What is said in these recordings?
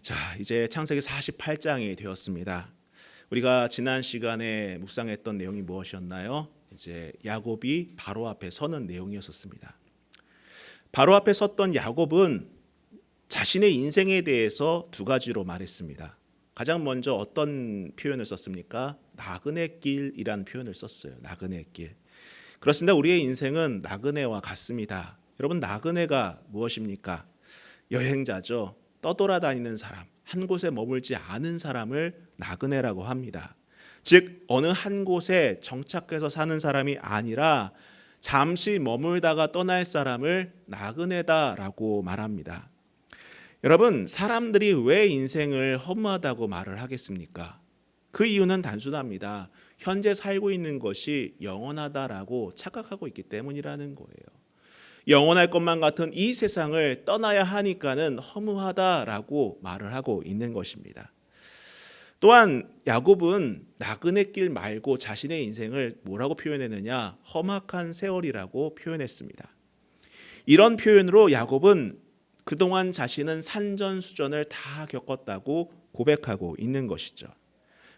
자, 이제 창세기 48장이 되었습니다. 우리가 지난 시간에 묵상했던 내용이 무엇이었나요? 이제 야곱이 바로 앞에 서는 내용이었습니다. 바로 앞에 섰던 야곱은 자신의 인생에 대해서 두 가지로 말했습니다. 가장 먼저 어떤 표현을 썼습니까? 나그네 길이라는 표현을 썼어요. 나그네 길. 그렇습니다. 우리의 인생은 나그네와 같습니다. 여러분, 나그네가 무엇입니까? 여행자죠. 떠돌아다니는 사람, 한 곳에 머물지 않은 사람을 나그네라고 합니다. 즉 어느 한 곳에 정착해서 사는 사람이 아니라 잠시 머물다가 떠날 사람을 나그네다라고 말합니다. 여러분, 사람들이 왜 인생을 허무하다고 말을 하겠습니까? 그 이유는 단순합니다. 현재 살고 있는 것이 영원하다라고 착각하고 있기 때문이라는 거예요. 영원할 것만 같은 이 세상을 떠나야 하니까는 허무하다라고 말을 하고 있는 것입니다. 또한 야곱은 나그네 길 말고 자신의 인생을 뭐라고 표현했느냐? 험악한 세월이라고 표현했습니다. 이런 표현으로 야곱은 그동안 자신은 산전수전을 다 겪었다고 고백하고 있는 것이죠.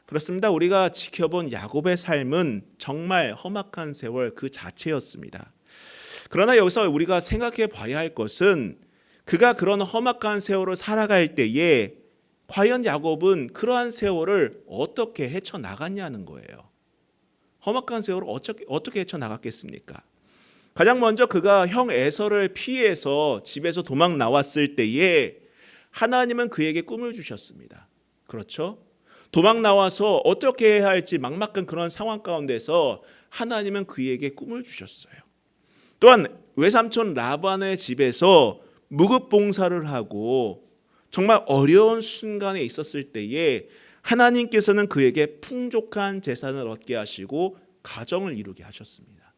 그렇습니다. 우리가 지켜본 야곱의 삶은 정말 험악한 세월 그 자체였습니다. 그러나 여기서 우리가 생각해 봐야 할 것은 그가 그런 험악한 세월을 살아갈 때에 과연 야곱은 그러한 세월을 어떻게 헤쳐나갔냐는 거예요. 험악한 세월을 어떻게 헤쳐나갔겠습니까? 가장 먼저 그가 형 에서를 피해서 집에서 도망 나왔을 때에 하나님은 그에게 꿈을 주셨습니다. 그렇죠? 도망 나와서 어떻게 해야 할지 막막한 그런 상황 가운데서 하나님은 그에게 꿈을 주셨어요. 또한 외삼촌 라반의 집에서 무급봉사를 하고 정말 어려운 순간에 있었을 때에 하나님께서는 그에게 풍족한 재산을 얻게 하시고 가정을 이루게 하셨습니다.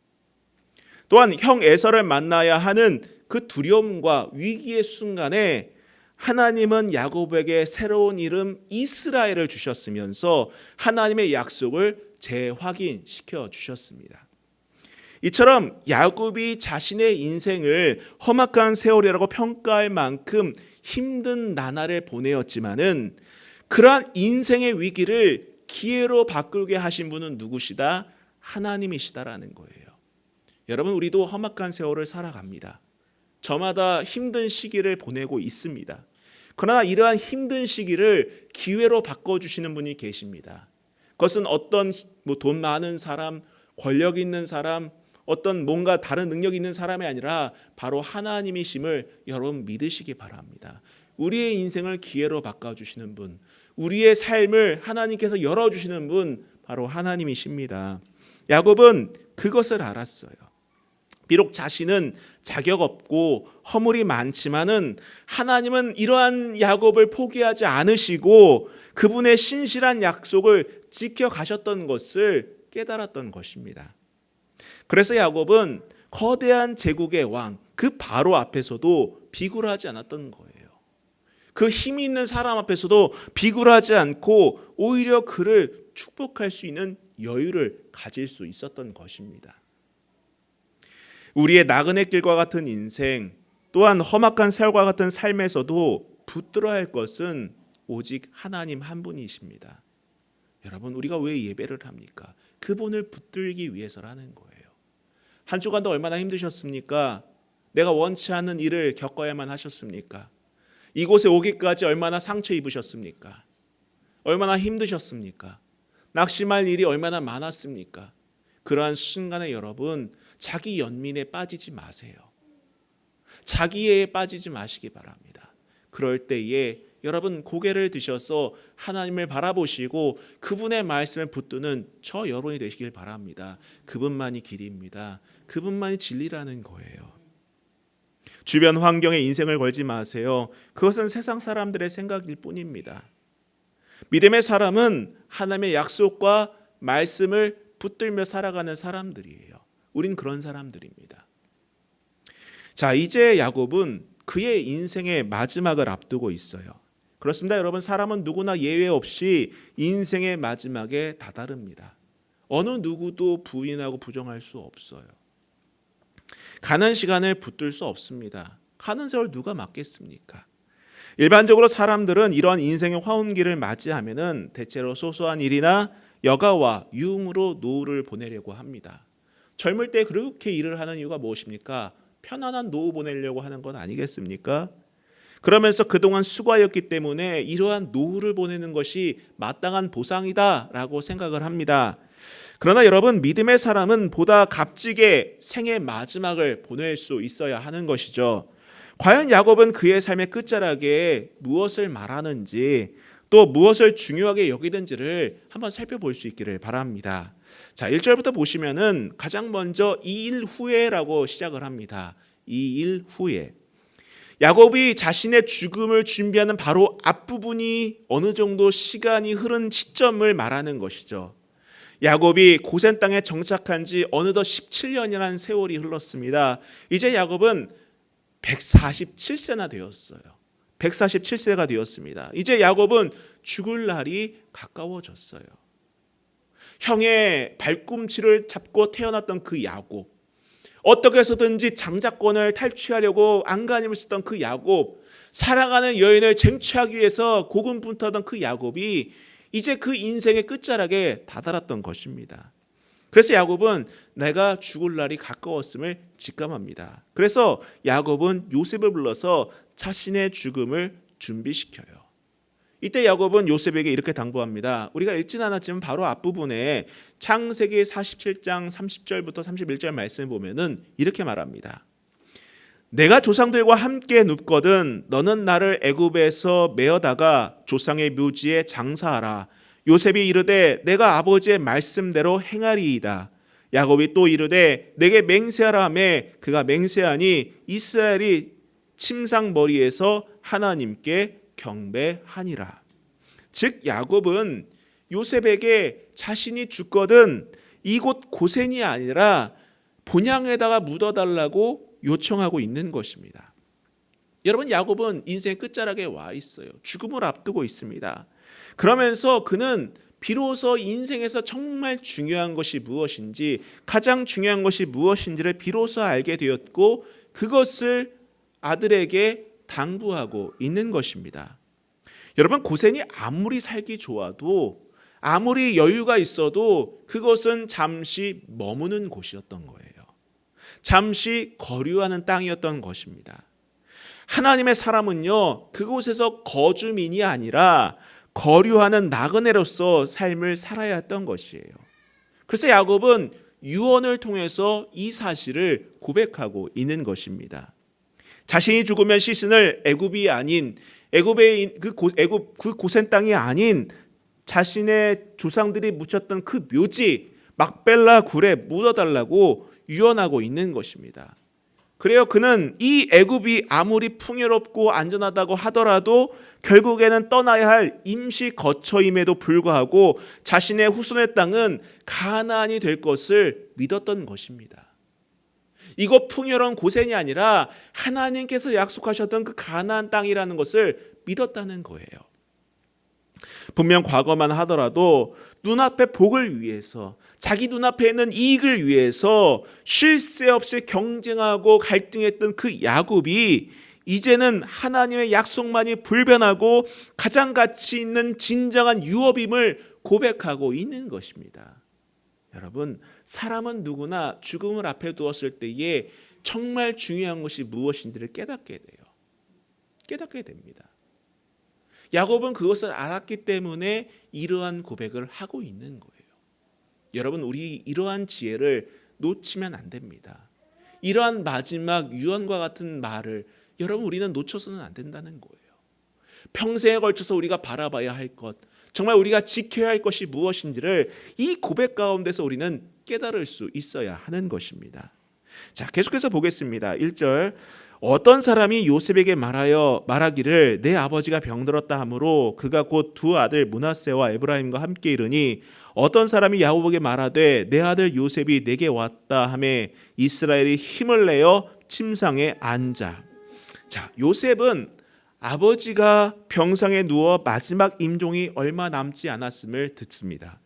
또한 형 에서를 만나야 하는 그 두려움과 위기의 순간에 하나님은 야곱에게 새로운 이름 이스라엘을 주셨으면서 하나님의 약속을 재확인시켜 주셨습니다. 이처럼 야곱이 자신의 인생을 험악한 세월이라고 평가할 만큼 힘든 나날을 보내었지만은 그러한 인생의 위기를 기회로 바꾸게 하신 분은 누구시다? 하나님이시다라는 거예요. 여러분, 우리도 험악한 세월을 살아갑니다. 저마다 힘든 시기를 보내고 있습니다. 그러나 이러한 힘든 시기를 기회로 바꿔주시는 분이 계십니다. 그것은 어떤 돈 많은 사람, 권력 있는 사람, 어떤 뭔가 다른 능력이 있는 사람이 아니라 바로 하나님이심을 여러분 믿으시기 바랍니다. 우리의 인생을 기회로 바꿔주시는 분, 우리의 삶을 하나님께서 열어주시는 분 바로 하나님이십니다. 야곱은 그것을 알았어요. 비록 자신은 자격 없고 허물이 많지만은 하나님은 이러한 야곱을 포기하지 않으시고 그분의 신실한 약속을 지켜가셨던 것을 깨달았던 것입니다. 그래서 야곱은 거대한 제국의 왕, 그 바로 앞에서도 비굴하지 않았던 거예요. 그 힘이 있는 사람 앞에서도 비굴하지 않고 오히려 그를 축복할 수 있는 여유를 가질 수 있었던 것입니다. 우리의 나그네 길과 같은 인생, 또한 험악한 세월과 같은 삶에서도 붙들어야 할 것은 오직 하나님 한 분이십니다. 여러분, 우리가 왜 예배를 합니까? 그분을 붙들기 위해서라는 거예요. 한 주간도 얼마나 힘드셨습니까? 내가 원치 않는 일을 겪어야만 하셨습니까? 이곳에 오기까지 얼마나 상처 입으셨습니까? 얼마나 힘드셨습니까? 낙심할 일이 얼마나 많았습니까? 그러한 순간에 여러분, 자기 연민에 빠지지 마세요. 자기애에 빠지지 마시기 바랍니다. 그럴 때에 여러분 고개를 드셔서 하나님을 바라보시고 그분의 말씀을 붙드는 저 여러분이 되시길 바랍니다. 그분만이 길입니다. 그분만이 진리라는 거예요. 주변 환경에 인생을 걸지 마세요. 그것은 세상 사람들의 생각일 뿐입니다. 믿음의 사람은 하나님의 약속과 말씀을 붙들며 살아가는 사람들이에요. 우린 그런 사람들입니다. 자, 이제 야곱은 그의 인생의 마지막을 앞두고 있어요. 그렇습니다. 여러분, 사람은 누구나 예외 없이 인생의 마지막에 다다릅니다. 어느 누구도 부인하고 부정할 수 없어요. 가는 시간을 붙들 수 없습니다. 가는 세월 누가 막겠습니까? 일반적으로 사람들은 이러한 인생의 화운기를 맞이하면은 대체로 소소한 일이나 여가와 유흥으로 노후를 보내려고 합니다. 젊을 때 그렇게 일을 하는 이유가 무엇입니까? 편안한 노후 보내려고 하는 것 아니겠습니까? 그러면서 그동안 수고하였기 때문에 이러한 노후를 보내는 것이 마땅한 보상이다라고 생각을 합니다. 그러나 여러분, 믿음의 사람은 보다 값지게 생의 마지막을 보낼 수 있어야 하는 것이죠. 과연 야곱은 그의 삶의 끝자락에 무엇을 말하는지 또 무엇을 중요하게 여기든지를 한번 살펴볼 수 있기를 바랍니다. 자, 1절부터 보시면은 가장 먼저 2일 후에라고 시작을 합니다. 2일 후에. 야곱이 자신의 죽음을 준비하는 바로 앞부분이 어느 정도 시간이 흐른 시점을 말하는 것이죠. 야곱이 고센 땅에 정착한 지 어느덧 17년이라는 세월이 흘렀습니다. 이제 야곱은 147세나 되었어요. 147세가 되었습니다. 이제 야곱은 죽을 날이 가까워졌어요. 형의 발꿈치를 잡고 태어났던 그 야곱, 어떻게 해서든지 장자권을 탈취하려고 안간힘을 쓰던 그 야곱, 사랑하는 여인을 쟁취하기 위해서 고군분투하던 그 야곱이 이제 그 인생의 끝자락에 다다랐던 것입니다. 그래서 야곱은 내가 죽을 날이 가까웠음을 직감합니다. 그래서 야곱은 요셉을 불러서 자신의 죽음을 준비시켜요. 이때 야곱은 요셉에게 이렇게 당부합니다. 우리가 읽지는 않았지만 바로 앞부분에 창세기 47장 30절부터 31절 말씀을 보면은 이렇게 말합니다. 내가 조상들과 함께 눕거든 너는 나를 애굽에서 메어다가 조상의 묘지에 장사하라. 요셉이 이르되 내가 아버지의 말씀대로 행하리이다. 야곱이 또 이르되 내게 맹세하라 하며 그가 맹세하니 이스라엘이 침상머리에서 하나님께 경배하니라. 즉 야곱은 요셉에게 자신이 죽거든 이곳 고센이 아니라 본향에다가 묻어달라고 요청하고 있는 것입니다. 여러분, 야곱은 인생 끝자락에 와 있어요. 죽음을 앞두고 있습니다. 그러면서 그는 비로소 인생에서 정말 중요한 것이 무엇인지, 가장 중요한 것이 무엇인지를 비로소 알게 되었고 그것을 아들에게 당부하고 있는 것입니다. 여러분, 고센이 아무리 살기 좋아도 아무리 여유가 있어도 그것은 잠시 머무는 곳이었던 거예요. 잠시 거류하는 땅이었던 것입니다. 하나님의 사람은요, 그곳에서 거주민이 아니라 거류하는 나그네로서 삶을 살아야 했던 것이에요. 그래서 야곱은 유언을 통해서 이 사실을 고백하고 있는 것입니다. 자신이 죽으면 시신을 애굽이 아닌 애굽의 그 고센 땅이 아닌 자신의 조상들이 묻혔던 그 묘지 막벨라 굴에 묻어달라고 유언하고 있는 것입니다. 그래요, 그는 이 애굽이 아무리 풍요롭고 안전하다고 하더라도 결국에는 떠나야 할 임시 거처임에도 불구하고 자신의 후손의 땅은 가나안이 될 것을 믿었던 것입니다. 이곳 풍요로운 고센이 아니라 하나님께서 약속하셨던 그 가나안 땅이라는 것을 믿었다는 거예요. 분명 과거만 하더라도 눈앞의 복을 위해서, 자기 눈앞에 있는 이익을 위해서 쉴 새 없이 경쟁하고 갈등했던 그 야곱이 이제는 하나님의 약속만이 불변하고 가장 가치 있는 진정한 유업임을 고백하고 있는 것입니다. 여러분, 사람은 누구나 죽음을 앞에 두었을 때에 정말 중요한 것이 무엇인지를 깨닫게 돼요. 깨닫게 됩니다. 야곱은 그것을 알았기 때문에 이러한 고백을 하고 있는 거예요. 여러분, 우리 이러한 지혜를 놓치면 안 됩니다. 이러한 마지막 유언과 같은 말을 여러분, 우리는 놓쳐서는 안 된다는 거예요. 평생에 걸쳐서 우리가 바라봐야 할 것, 정말 우리가 지켜야 할 것이 무엇인지를 이 고백 가운데서 우리는 깨달을 수 있어야 하는 것입니다. 자, 계속해서 보겠습니다. 1절, 어떤 사람이 요셉에게 말하기를 내 아버지가 병들었다 하므로 그가 곧 두 아들 므낫세와 에브라임과 함께 이르니 어떤 사람이 야곱에게 말하되 내 아들 요셉이 내게 왔다 하며 이스라엘이 힘을 내어 침상에 앉아. 자, 요셉은 아버지가 병상에 누워 마지막 임종이 얼마 남지 않았음을 듣습니다.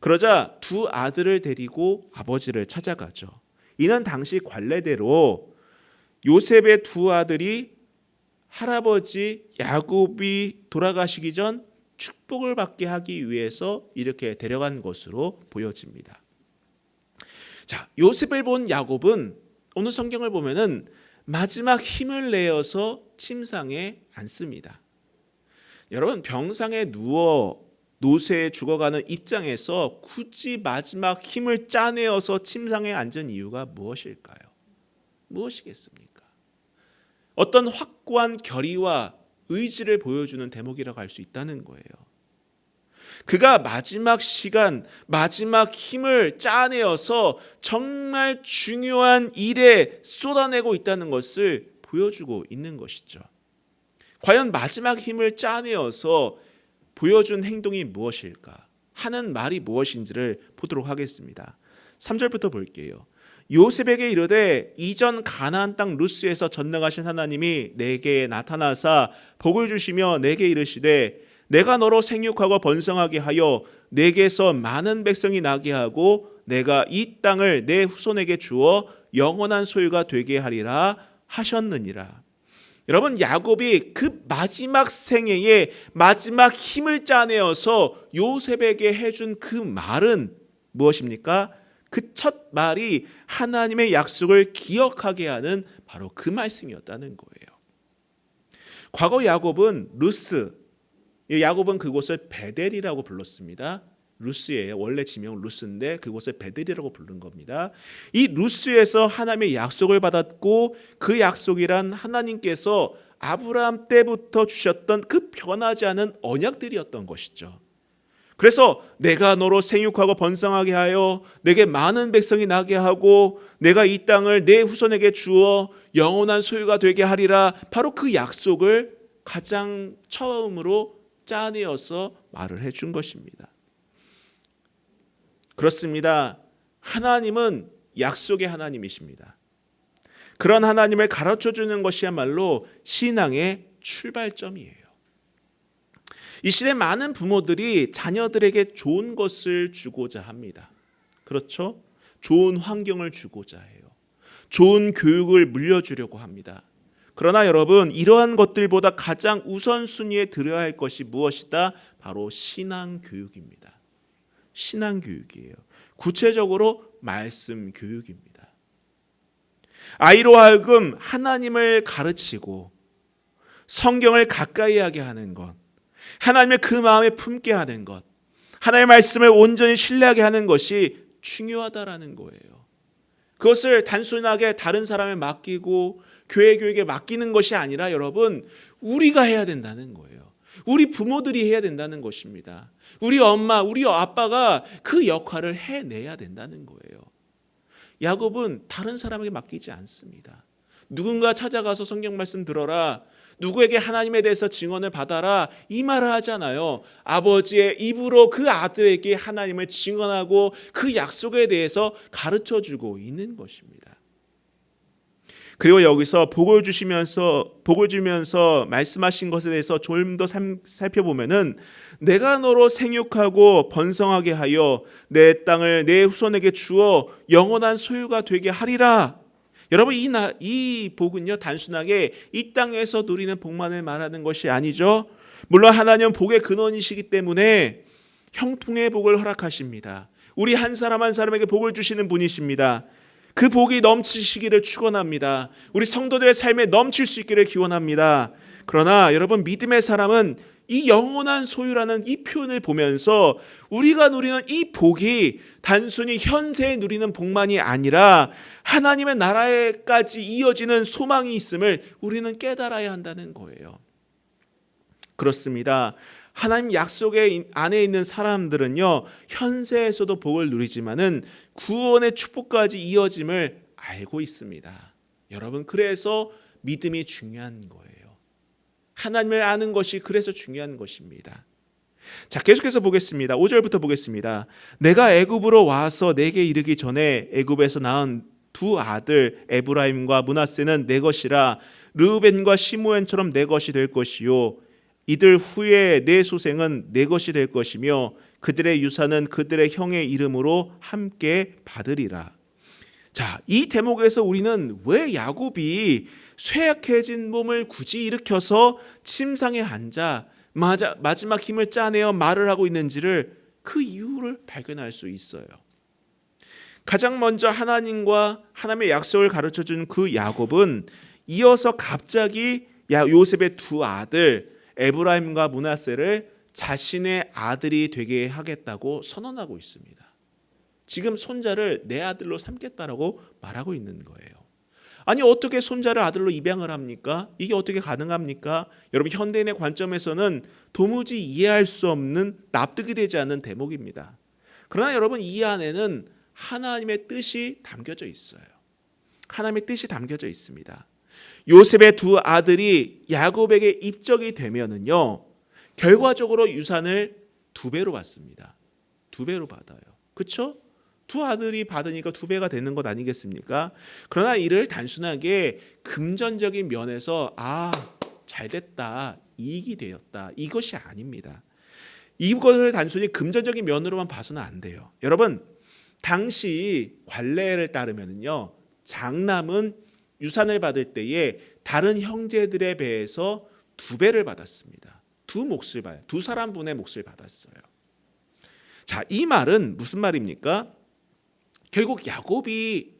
그러자 두 아들을 데리고 아버지를 찾아가죠. 이는 당시 관례대로 요셉의 두 아들이 할아버지 야곱이 돌아가시기 전 축복을 받게 하기 위해서 이렇게 데려간 것으로 보여집니다. 자, 요셉을 본 야곱은 오늘 성경을 보면은 마지막 힘을 내어서 침상에 앉습니다. 여러분, 병상에 누워 노쇠에 죽어가는 입장에서 굳이 마지막 힘을 짜내어서 침상에 앉은 이유가 무엇일까요? 무엇이겠습니까? 어떤 확고한 결의와 의지를 보여주는 대목이라고 할 수 있다는 거예요. 그가 마지막 시간, 마지막 힘을 짜내어서 정말 중요한 일에 쏟아내고 있다는 것을 보여주고 있는 것이죠. 과연 마지막 힘을 짜내어서 보여준 행동이 무엇일까? 하는 말이 무엇인지를 보도록 하겠습니다. 3절부터 볼게요. 요셉에게 이르되 이전 가나안 땅 루스에서 전능하신 하나님이 내게 나타나사 복을 주시며 내게 이르시되 내가 너로 생육하고 번성하게 하여 내게서 많은 백성이 나게 하고 내가 이 땅을 내 후손에게 주어 영원한 소유가 되게 하리라 하셨느니라. 여러분, 야곱이 그 마지막 생애에 마지막 힘을 짜내어서 요셉에게 해준 그 말은 무엇입니까? 그 첫 말이 하나님의 약속을 기억하게 하는 바로 그 말씀이었다는 거예요. 과거 야곱은 야곱은 그곳을 베델이라고 불렀습니다. 루스예요. 원래 지명은 루스인데 그곳을 베델이라고 부른 겁니다. 이 루스에서 하나님의 약속을 받았고 그 약속이란 하나님께서 아브라함 때부터 주셨던 그 변하지 않은 언약들이었던 것이죠. 그래서 내가 너로 생육하고 번성하게 하여 내게 많은 백성이 나게 하고 내가 이 땅을 내 후손에게 주어 영원한 소유가 되게 하리라, 바로 그 약속을 가장 처음으로 짜내어서 말을 해준 것입니다. 그렇습니다. 하나님은 약속의 하나님이십니다. 그런 하나님을 가르쳐주는 것이야말로 신앙의 출발점이에요. 이 시대 많은 부모들이 자녀들에게 좋은 것을 주고자 합니다. 그렇죠? 좋은 환경을 주고자 해요. 좋은 교육을 물려주려고 합니다. 그러나 여러분, 이러한 것들보다 가장 우선순위에 들여야 할 것이 무엇이다? 바로 신앙교육입니다. 신앙교육이에요. 구체적으로 말씀 교육입니다. 아이로 하여금 하나님을 가르치고 성경을 가까이 하게 하는 것, 하나님의 그 마음에 품게 하는 것, 하나님의 말씀을 온전히 신뢰하게 하는 것이 중요하다라는 거예요. 그것을 단순하게 다른 사람에 맡기고 교회 교육에 맡기는 것이 아니라 여러분, 우리가 해야 된다는 거예요. 우리 부모들이 해야 된다는 것입니다. 우리 엄마, 우리 아빠가 그 역할을 해내야 된다는 거예요. 야곱은 다른 사람에게 맡기지 않습니다. 누군가 찾아가서 성경 말씀 들어라, 누구에게 하나님에 대해서 증언을 받아라, 이 말을 하잖아요. 아버지의 입으로 그 아들에게 하나님을 증언하고 그 약속에 대해서 가르쳐주고 있는 것입니다. 그리고 여기서 복을 주면서 말씀하신 것에 대해서 좀 더 살펴보면은 내가 너로 생육하고 번성하게 하여 내 땅을 내 후손에게 주어 영원한 소유가 되게 하리라. 여러분, 이 복은요, 단순하게 이 땅에서 누리는 복만을 말하는 것이 아니죠. 물론 하나님은 복의 근원이시기 때문에 형통의 복을 허락하십니다. 우리 한 사람 한 사람에게 복을 주시는 분이십니다. 그 복이 넘치시기를 축원합니다. 우리 성도들의 삶에 넘칠 수 있기를 기원합니다. 그러나 여러분, 믿음의 사람은 이 영원한 소유라는 이 표현을 보면서 우리가 누리는 이 복이 단순히 현세에 누리는 복만이 아니라 하나님의 나라에까지 이어지는 소망이 있음을 우리는 깨달아야 한다는 거예요. 그렇습니다. 하나님 약속의 안에 있는 사람들은요, 현세에서도 복을 누리지만은 구원의 축복까지 이어짐을 알고 있습니다. 여러분, 그래서 믿음이 중요한 거예요. 하나님을 아는 것이 그래서 중요한 것입니다. 자, 계속해서 보겠습니다. 5절부터 보겠습니다. 내가 애굽으로 와서 내게 이르기 전에 애굽에서 낳은 두 아들 에브라임과 므낫세는 내 것이라. 르우벤과 시므온처럼 내 것이 될 것이요 이들 후에 내 소생은 내 것이 될 것이며 그들의 유산은 그들의 형의 이름으로 함께 받으리라. 자, 이 대목에서 우리는 왜 야곱이 쇠약해진 몸을 굳이 일으켜서 침상에 앉아 마지막 힘을 짜내어 말을 하고 있는지를, 그 이유를 발견할 수 있어요. 가장 먼저 하나님과 하나님의 약속을 가르쳐준 그 야곱은 이어서 갑자기 요셉의 두 아들 에브라임과 므낫세를 자신의 아들이 되게 하겠다고 선언하고 있습니다. 지금 손자를 내 아들로 삼겠다라고 말하고 있는 거예요. 아니, 어떻게 손자를 아들로 입양을 합니까? 이게 어떻게 가능합니까? 여러분, 현대인의 관점에서는 도무지 이해할 수 없는, 납득이 되지 않는 대목입니다. 그러나 여러분, 이 안에는 하나님의 뜻이 담겨져 있어요. 하나님의 뜻이 담겨져 있습니다. 요셉의 두 아들이 야곱에게 입적이 되면은요, 결과적으로 유산을 2배로 받습니다. 2배로 받아요. 그렇죠? 두 아들이 받으니까 2배가 되는 것 아니겠습니까? 그러나 이를 단순하게 금전적인 면에서 잘됐다, 이익이 되었다, 이것이 아닙니다. 이것을 단순히 금전적인 면으로만 봐서는 안 돼요. 여러분, 당시 관례를 따르면요, 장남은 유산을 받을 때에 다른 형제들에 비해서 2배를 받았습니다. 두 사람분의 몫을 받았어요. 자, 이 말은 무슨 말입니까? 결국 야곱이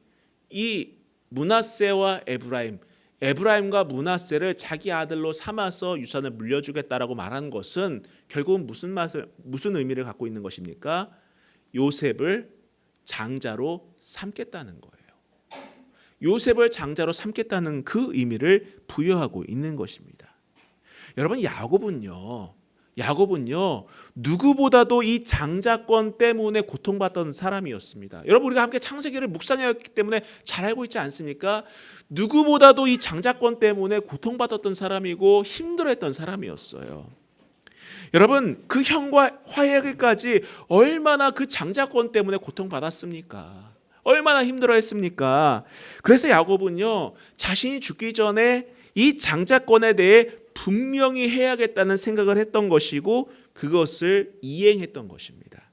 이 므낫세와 에브라임과 므낫세를 자기 아들로 삼아서 유산을 물려주겠다라고 말한 것은 결국은 무슨 의미를 갖고 있는 것입니까? 요셉을 장자로 삼겠다는 거예요. 요셉을 장자로 삼겠다는 그 의미를 부여하고 있는 것입니다. 여러분, 야곱은요 누구보다도 이 장자권 때문에 고통받던 사람이었습니다. 여러분, 우리가 함께 창세기를 묵상했기 때문에 잘 알고 있지 않습니까? 누구보다도 이 장자권 때문에 고통받았던 사람이고 힘들어했던 사람이었어요. 여러분, 그 형과 화해하기까지 얼마나 그 장자권 때문에 고통받았습니까? 얼마나 힘들어했습니까? 그래서 야곱은요, 자신이 죽기 전에 이 장자권에 대해 분명히 해야겠다는 생각을 했던 것이고, 그것을 이행했던 것입니다.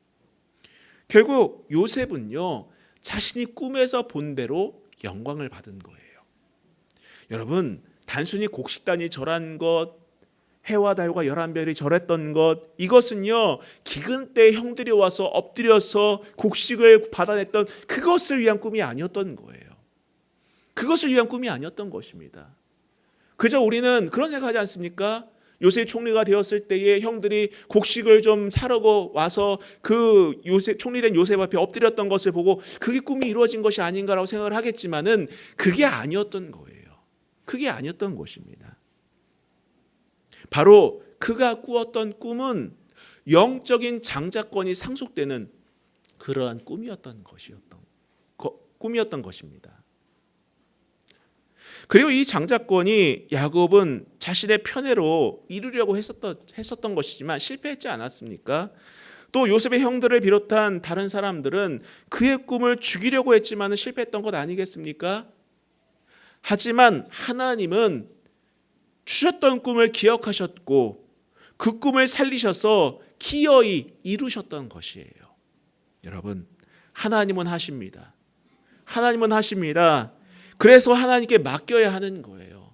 결국 요셉은요, 자신이 꿈에서 본 대로 영광을 받은 거예요. 여러분, 단순히 곡식단이 절한 것, 해와 달과 11별이 절했던 것, 이것은요 기근 때 형들이 와서 엎드려서 곡식을 받아냈던 그것을 위한 꿈이 아니었던 거예요. 그것을 위한 꿈이 아니었던 것입니다. 그저 우리는 그런 생각하지 않습니까? 요셉 총리가 되었을 때에 형들이 곡식을 좀 사려고 와서 그 총리된 요셉 앞에 엎드렸던 것을 보고 그게 꿈이 이루어진 것이 아닌가라고 생각을 하겠지만은 그게 아니었던 거예요. 그게 아니었던 것입니다. 바로 그가 꾸었던 꿈은 영적인 장자권이 상속되는 그러한 꿈이었던 것입니다. 그리고 이 장자권이 야곱은 자신의 편애로 이루려고 했었던 것이지만 실패했지 않았습니까? 또 요셉의 형들을 비롯한 다른 사람들은 그의 꿈을 죽이려고 했지만 실패했던 것 아니겠습니까? 하지만 하나님은 주셨던 꿈을 기억하셨고 그 꿈을 살리셔서 기어이 이루셨던 것이에요. 여러분, 하나님은 하십니다. 하나님은 하십니다. 그래서 하나님께 맡겨야 하는 거예요.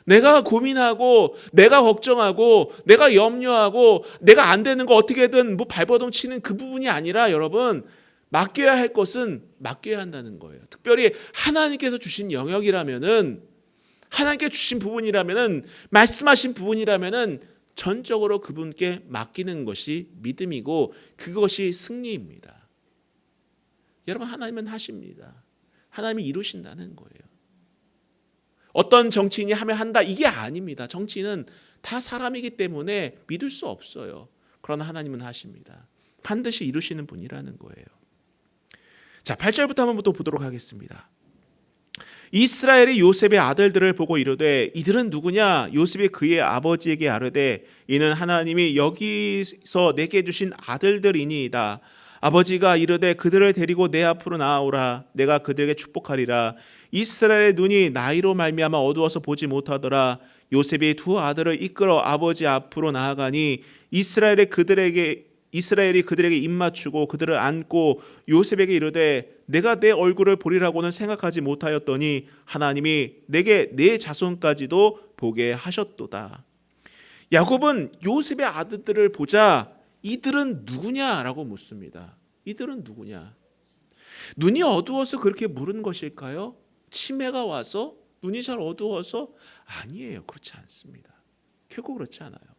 내가 고민하고 내가 걱정하고 내가 염려하고 내가 안 되는 거 어떻게든 발버둥 치는 그 부분이 아니라 여러분, 맡겨야 할 것은 맡겨야 한다는 거예요. 특별히 하나님께서 주신 영역이라면은, 하나님께 주신 부분이라면은, 말씀하신 부분이라면은 전적으로 그분께 맡기는 것이 믿음이고 그것이 승리입니다. 여러분, 하나님은 하십니다. 하나님이 이루신다는 거예요. 어떤 정치인이 하면 한다, 이게 아닙니다. 정치인은 다 사람이기 때문에 믿을 수 없어요. 그러나 하나님은 하십니다. 반드시 이루시는 분이라는 거예요. 자, 8절부터 한번 또 보도록 하겠습니다. 이스라엘이 요셉의 아들들을 보고 이르되 이들은 누구냐? 요셉이 그의 아버지에게 아뢰되 이는 하나님이 여기서 내게 주신 아들들이니이다. 아버지가 이르되 그들을 데리고 내 앞으로 나아오라. 내가 그들에게 축복하리라. 이스라엘의 눈이 나이로 말미암아 어두워서 보지 못하더라. 요셉이 두 아들을 이끌어 아버지 앞으로 나아가니 이스라엘의 그들에게 이스라엘이 그들에게 입맞추고 그들을 안고 요셉에게 이르되 내가 내 얼굴을 보리라고는 생각하지 못하였더니 하나님이 내게 내 자손까지도 보게 하셨도다. 야곱은 요셉의 아들들을 보자 이들은 누구냐라고 묻습니다. 이들은 누구냐? 눈이 어두워서 그렇게 물은 것일까요? 치매가 와서? 눈이 잘 어두워서? 아니에요. 그렇지 않습니다. 결코 그렇지 않아요.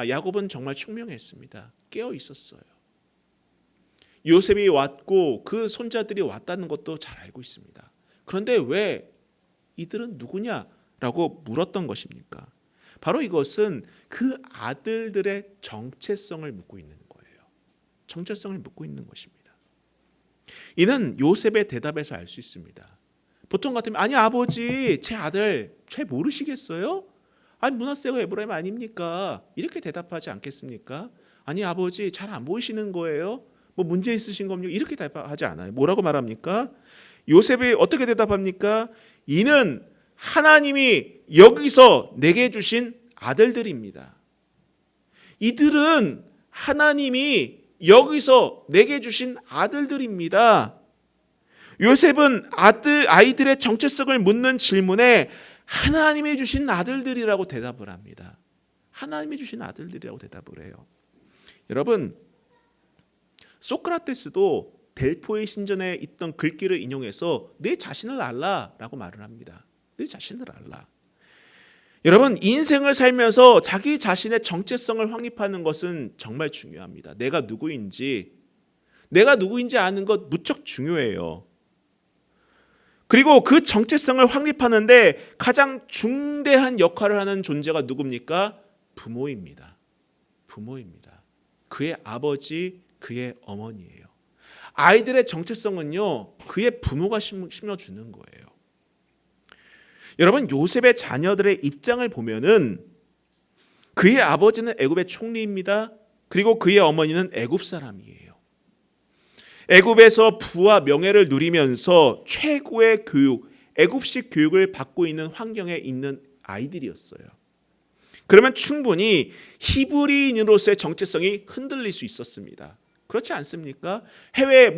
야곱은 정말 총명했습니다. 깨어 있었어요. 요셉이 왔고 그 손자들이 왔다는 것도 잘 알고 있습니다. 그런데 왜 이들은 누구냐라고 물었던 것입니까? 바로 이것은 그 아들들의 정체성을 묻고 있는 거예요. 정체성을 묻고 있는 것입니다. 이는 요셉의 대답에서 알 수 있습니다. 보통 같으면 아니 아버지 제 아들 잘 모르시겠어요? 아니 므낫세가 에브라임 아닙니까? 이렇게 대답하지 않겠습니까? 아니 아버지 잘 안 보이시는 거예요? 뭐 문제 있으신 겁니까? 이렇게 대답하지 않아요. 뭐라고 말합니까? 요셉이 어떻게 대답합니까? 이는 하나님이 여기서 내게 주신 아들들입니다. 이들은 하나님이 여기서 내게 주신 아들들입니다. 요셉은 아이들의 정체성을 묻는 질문에 하나님이 주신 아들들이라고 대답을 합니다. 하나님이 주신 아들들이라고 대답을 해요. 여러분, 소크라테스도 델포의 신전에 있던 글귀를 인용해서 내 자신을 알라라고 말을 합니다. 내 자신을 알라. 여러분, 인생을 살면서 자기 자신의 정체성을 확립하는 것은 정말 중요합니다. 내가 누구인지 아는 것 무척 중요해요. 그리고 그 정체성을 확립하는데 가장 중대한 역할을 하는 존재가 누굽니까? 부모입니다. 부모입니다. 그의 아버지, 그의 어머니예요. 아이들의 정체성은요, 그의 부모가 심어주는 거예요. 여러분, 요셉의 자녀들의 입장을 보면은 그의 아버지는 애굽의 총리입니다. 그리고 그의 어머니는 애굽 사람이에요. 애굽에서 부와 명예를 누리면서 최고의 교육, 애굽식 교육을 받고 있는 환경에 있는 아이들이었어요. 그러면 충분히 히브리인으로서의 정체성이 흔들릴 수 있었습니다. 그렇지 않습니까? 해외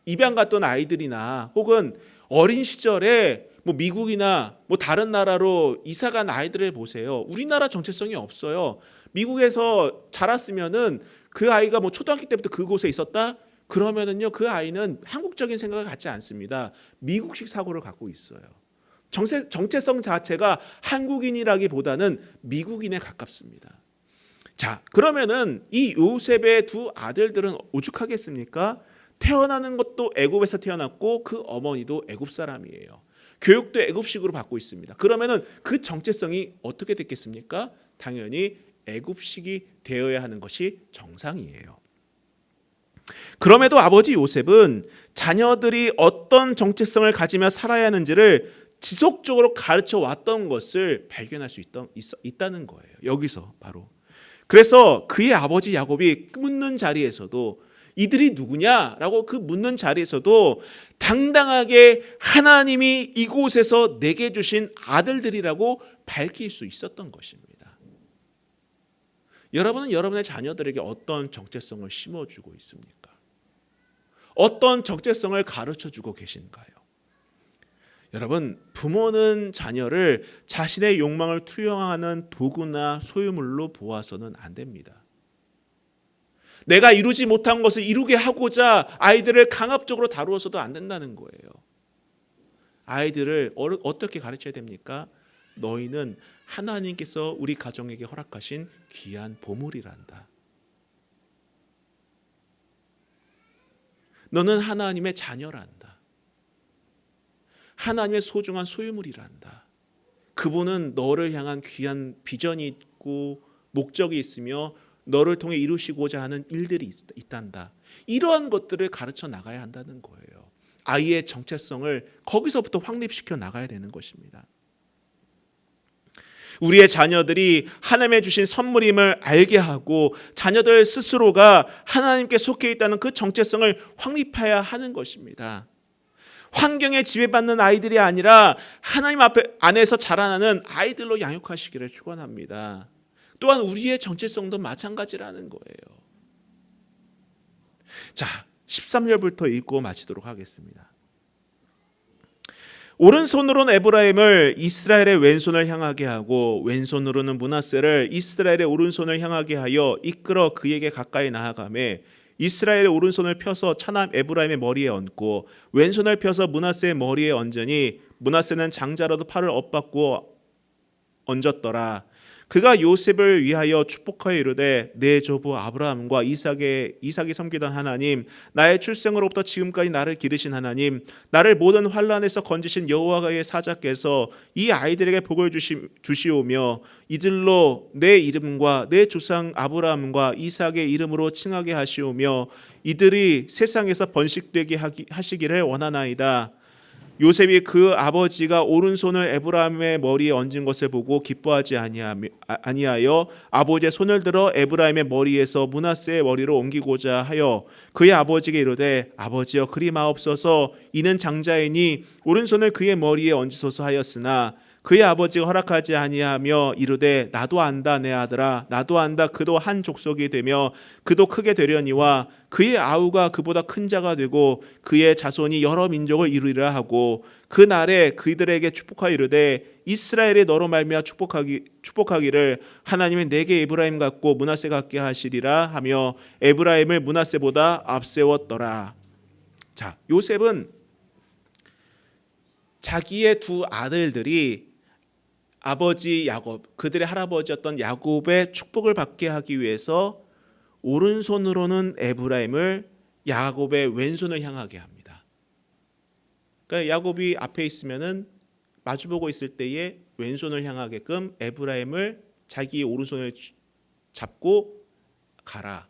입양 갔던 아이들이나 혹은 어린 시절에 미국이나 다른 나라로 이사 간 아이들을 보세요. 우리나라 정체성이 없어요. 미국에서 자랐으면은 그 아이가 초등학교 때부터 그곳에 있었다? 그러면은요, 그 아이는 한국적인 생각을 갖지 않습니다. 미국식 사고를 갖고 있어요. 정체성 자체가 한국인이라기보다는 미국인에 가깝습니다. 자, 그러면은 이 요셉의 두 아들들은 오죽하겠습니까? 태어나는 것도 애굽에서 태어났고 그 어머니도 애굽 사람이에요. 교육도 애굽식으로 받고 있습니다. 그러면은 그 정체성이 어떻게 됐겠습니까? 당연히 애굽식이 되어야 하는 것이 정상이에요. 그럼에도 아버지 요셉은 자녀들이 어떤 정체성을 가지며 살아야 하는지를 지속적으로 가르쳐 왔던 것을 발견할 수 있다는 거예요. 여기서 바로. 그래서 그의 아버지 야곱이 묻는 자리에서도 이들이 누구냐라고 그 묻는 자리에서도 당당하게 하나님이 이곳에서 내게 주신 아들들이라고 밝힐 수 있었던 것입니다. 여러분은 여러분의 자녀들에게 어떤 정체성을 심어주고 있습니까? 어떤 정체성을 가르쳐주고 계신가요? 여러분, 부모는 자녀를 자신의 욕망을 투영하는 도구나 소유물로 보아서는 안 됩니다. 내가 이루지 못한 것을 이루게 하고자 아이들을 강압적으로 다루어서도 안 된다는 거예요. 아이들을 어떻게 가르쳐야 됩니까? 너희는 하나님께서 우리 가정에게 허락하신 귀한 보물이란다. 너는 하나님의 자녀란다. 하나님의 소중한 소유물이란다. 그분은 너를 향한 귀한 비전이 있고 목적이 있으며 너를 통해 이루시고자 하는 일들이 있단다. 이러한 것들을 가르쳐 나가야 한다는 거예요. 아이의 정체성을 거기서부터 확립시켜 나가야 되는 것입니다. 우리의 자녀들이 하나님의 주신 선물임을 알게 하고 자녀들 스스로가 하나님께 속해 있다는 그 정체성을 확립해야 하는 것입니다. 환경에 지배받는 아이들이 아니라 하나님 안에서 자라나는 아이들로 양육하시기를 축원합니다. 또한 우리의 정체성도 마찬가지라는 거예요. 자, 13절부터 읽고 마치도록 하겠습니다. 오른손으로는 에브라임을 이스라엘의 왼손을 향하게 하고 왼손으로는 므낫세를 이스라엘의 오른손을 향하게 하여 이끌어 그에게 가까이 나아가매 이스라엘의 오른손을 펴서 차남 에브라임의 머리에 얹고 왼손을 펴서 므낫세의 머리에 얹으니 므낫세는 장자라도 팔을 엇받고 얹었더라. 그가 요셉을 위하여 축복하여 이르되 내 조부 아브라함과 이삭이 섬기던 하나님, 나의 출생으로부터 지금까지 나를 기르신 하나님, 나를 모든 환난에서 건지신 여호와의 사자께서 이 아이들에게 복을 주시오며 이들로 내 이름과 내 조상 아브라함과 이삭의 이름으로 칭하게 하시오며 이들이 세상에서 번식되게 하시기를 원하나이다. 요셉이 그 아버지가 오른손을 에브라임의 머리에 얹은 것을 보고 기뻐하지 아니하여 아버지의 손을 들어 에브라임의 머리에서 므낫세의 머리로 옮기고자 하여 그의 아버지에게 이르되 아버지여 그리 마옵소서 이는 장자이니 오른손을 그의 머리에 얹으소서 하였으나 그의 아버지가 허락하지 아니하며 이르되 나도 안다 내 아들아 나도 안다 그도 한 족속이 되며 그도 크게 되려니와 그의 아우가 그보다 큰 자가 되고 그의 자손이 여러 민족을 이루리라 하고 그 날에 그들에게 축복하여 이르되 이스라엘이 너로 말미암아 축복하기를 하나님이 내게 에브라임 같고 므낫세 같게 하시리라 하며 에브라임을 므낫세보다 앞세웠더라. 자, 요셉은 자기의 두 아들들이 아버지 야곱, 그들의 할아버지였던 야곱의 축복을 받게 하기 위해서 오른손으로는 에브라임을 야곱의 왼손을 향하게 합니다. 그러니까 야곱이 앞에 있으면은 마주보고 있을 때에 왼손을 향하게끔 에브라임을 자기의 오른손을 잡고 가라.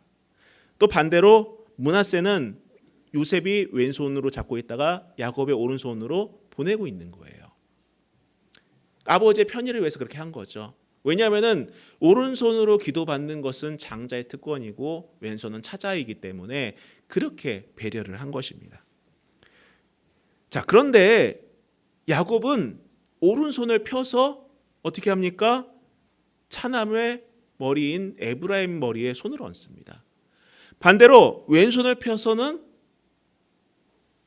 또 반대로 므낫세는 요셉이 왼손으로 잡고 있다가 야곱의 오른손으로 보내고 있는 거예요. 아버지의 편의를 위해서 그렇게 한 거죠. 왜냐하면은 오른손으로 기도받는 것은 장자의 특권이고 왼손은 차자이기 때문에 그렇게 배려를 한 것입니다. 자, 그런데 야곱은 오른손을 펴서 어떻게 합니까? 차남의 머리인 에브라임 머리에 손을 얹습니다. 반대로 왼손을 펴서는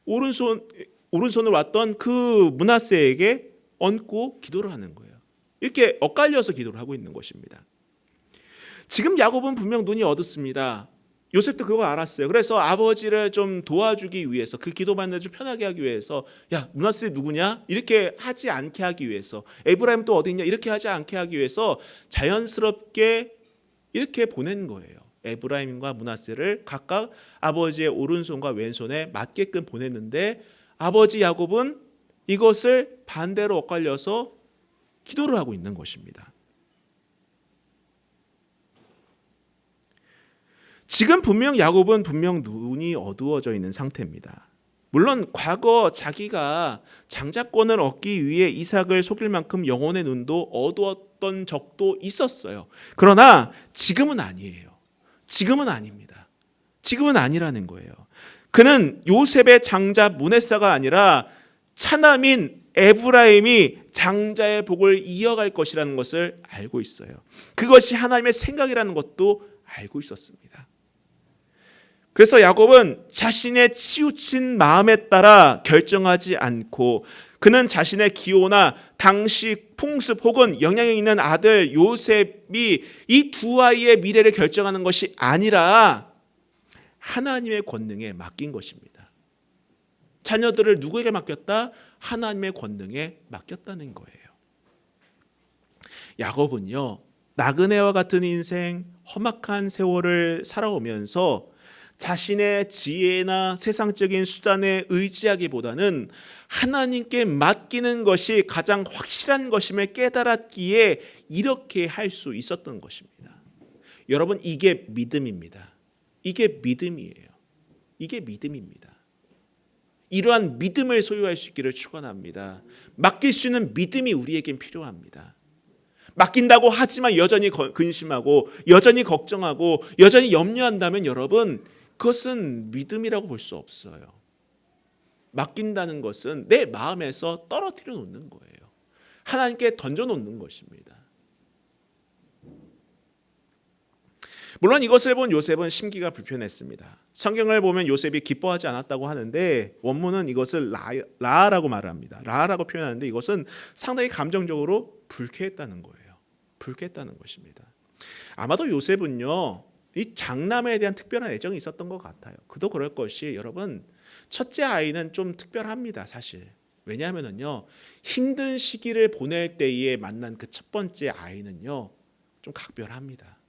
오른손을 왔던 그 므낫세에게 얹고 기도를 하는 거예요. 이렇게 엇갈려서 기도를 하고 있는 것입니다. 지금 야곱은 분명 눈이 어둡습니다. 요셉도 그거 알았어요. 그래서 아버지를 좀 도와주기 위해서 그 기도받는 데 좀 편하게 하기 위해서 야 므낫세 누구냐? 이렇게 하지 않게 하기 위해서 에브라임 또 어디 있냐? 이렇게 하지 않게 하기 위해서 자연스럽게 이렇게 보낸 거예요. 에브라임과 므낫세를 각각 아버지의 오른손과 왼손에 맞게끔 보냈는데 아버지 야곱은 이것을 반대로 엇갈려서 기도를 하고 있는 것입니다. 지금 야곱은 분명 눈이 어두워져 있는 상태입니다. 물론 과거 자기가 장자권을 얻기 위해 이삭을 속일 만큼 영혼의 눈도 어두웠던 적도 있었어요. 그러나 지금은 아니에요. 지금은 아닙니다. 지금은 아니라는 거예요. 그는 요셉의 장자 므낫세가 아니라 차남인 에브라임이 장자의 복을 이어갈 것이라는 것을 알고 있어요. 그것이 하나님의 생각이라는 것도 알고 있었습니다. 그래서 야곱은 자신의 치우친 마음에 따라 결정하지 않고 그는 자신의 기호나 당시 풍습 혹은 영향력 있는 아들 요셉이 이 두 아이의 미래를 결정하는 것이 아니라 하나님의 권능에 맡긴 것입니다. 자녀들을 누구에게 맡겼다? 하나님의 권능에 맡겼다는 거예요. 야곱은요, 나그네와 같은 인생, 험악한 세월을 살아오면서 자신의 지혜나 세상적인 수단에 의지하기보다는 하나님께 맡기는 것이 가장 확실한 것임을 깨달았기에 이렇게 할 수 있었던 것입니다. 여러분, 이게 믿음입니다. 이게 믿음이에요. 이게 믿음입니다. 이러한 믿음을 소유할 수 있기를 축원합니다. 맡길 수 있는 믿음이 우리에겐 필요합니다. 맡긴다고 하지만 여전히 근심하고 여전히 걱정하고 여전히 염려한다면 여러분 그것은 믿음이라고 볼 수 없어요. 맡긴다는 것은 내 마음에서 떨어뜨려 놓는 거예요. 하나님께 던져 놓는 것입니다. 물론 이것을 본 요셉은 심기가 불편했습니다. 성경을 보면 요셉이 기뻐하지 않았다고 하는데 원문은 이것을 라라고 말을 합니다. 라라고 표현하는데 이것은 상당히 감정적으로 불쾌했다는 거예요. 불쾌했다는 것입니다. 아마도 요셉은요, 이 장남에 대한 특별한 애정이 있었던 것 같아요. 그도 그럴 것이 여러분, 첫째 아이는 좀 특별합니다, 사실. 왜냐하면요, 힘든 시기를 보낼 때에 만난 그 첫 번째 아이는요, 좀 각별합니다.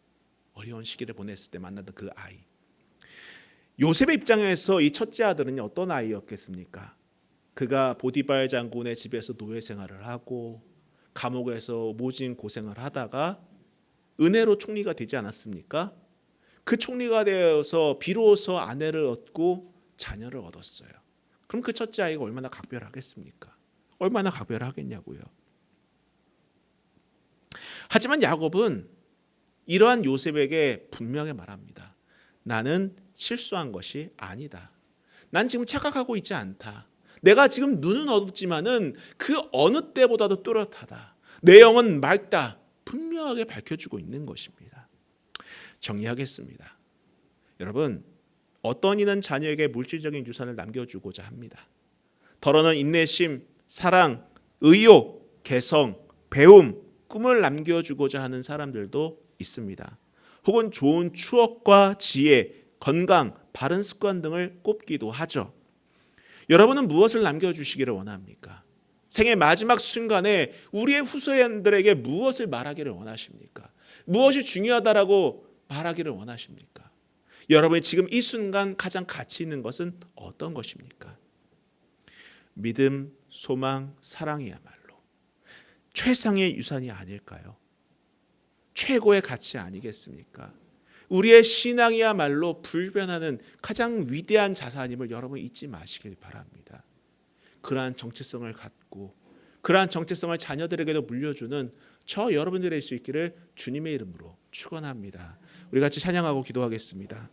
어려운 시기를 보냈을 때 만났던 그 아이. 요셉의 입장에서 이 첫째 아들은 어떤 아이였겠습니까? 그가 보디발 장군의 집에서 노예 생활을 하고 감옥에서 모진 고생을 하다가 은혜로 총리가 되지 않았습니까? 그 총리가 되어서 비로소 아내를 얻고 자녀를 얻었어요. 그럼 그 첫째 아이가 얼마나 각별하겠습니까? 얼마나 각별하겠냐고요. 하지만 야곱은 이러한 요셉에게 분명히 말합니다. 나는 실수한 것이 아니다. 난 지금 착각하고 있지 않다. 내가 지금 눈은 어둡지만은 그 어느 때보다도 또렷하다. 내 영은 맑다. 분명하게 밝혀주고 있는 것입니다. 정리하겠습니다. 여러분, 어떤 이는 자녀에게 물질적인 유산을 남겨주고자 합니다. 더러는 인내심, 사랑, 의욕, 개성, 배움, 꿈을 남겨주고자 하는 사람들도 있습니다. 혹은 좋은 추억과 지혜, 건강, 바른 습관 등을 꼽기도 하죠. 여러분은 무엇을 남겨주시기를 원합니까? 생의 마지막 순간에 우리의 후손들에게 무엇을 말하기를 원하십니까? 무엇이 중요하다라고 말하기를 원하십니까? 여러분이 지금 이 순간 가장 가치 있는 것은 어떤 것입니까? 믿음, 소망, 사랑이야말로 최상의 유산이 아닐까요? 최고의 가치 아니겠습니까? 우리의 신앙이야말로 불변하는 가장 위대한 자산임을 여러분 잊지 마시길 바랍니다. 그러한 정체성을 갖고 그러한 정체성을 자녀들에게도 물려주는 저 여러분들의 수 있기를 주님의 이름으로 축원합니다. 우리 같이 찬양하고 기도하겠습니다.